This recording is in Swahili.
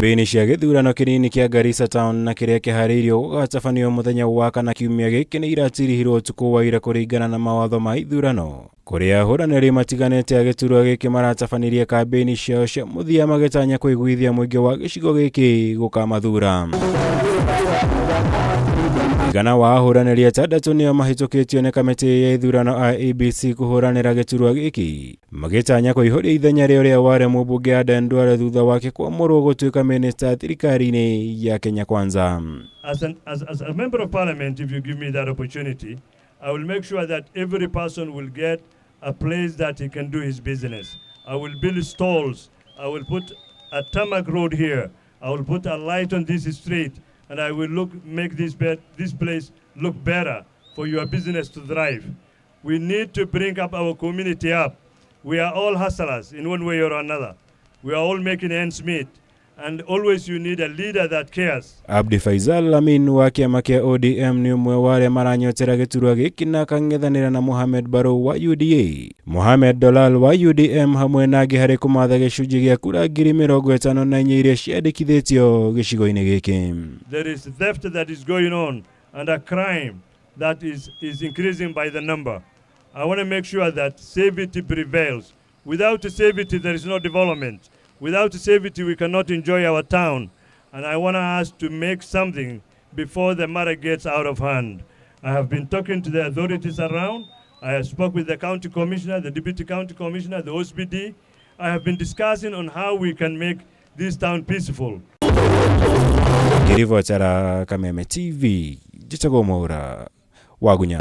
Kambi-ini cia githurano kinini kia Garissa Town na kiria kihariirio gugatabanio muthenya wa kana kiumia giki niiratirihirwo utuku wa ira kuringana na mawatho ma ithurano. Kuria ahuraniri matiganite a giturwa giki maratabanirie kambi-ini ciao cia muthia magitanya kuiguithia muingi wa gicigo giki gukamathura. Kana wa ahuraniri atandatu nio mahitukitio ni kamiti ya ithurano IEBC kuhuranira giturwa giki magitanya kuihuria ithenya ria ware mumbunge adendware thutha wake kwamurwo gutuika minista thirikari-ini ya Kenya Kwanza. As a member of parliament, if you give me that opportunity, I will make sure that every person will get a place that he can do his business. I will build stalls. I will put a tarmac road here. I will put a light on this street, and I will make this place look better for your business to thrive. We need to bring up our community up. We are all hustlers in one way or another. We are all making ends meet. And always you need a leader that cares. Abdi Faisal Amin wa kiama kia ODM ni umwe ware maranyotera giturwa giki na kangethanira na Mohamed Barrow wa UDA. Mohamed Dolal wa UDM hamwe na gihari kumatha gicunji gia kura 54 iria ciandikithitio gicigo-ini giki. There is theft that is going on and a crime that is increasing by the number. I want to make sure that safety prevails. Without safety there is no development. Without safety, we cannot enjoy our town. And I want us to make something before the matter gets out of hand. I have been talking to the authorities around. I have spoke with the county commissioner, the deputy county commissioner, the OSPD. I have been discussing on how we can make this town peaceful. Gutirihwo Kameme TV, Jitago Maura, Wagunya.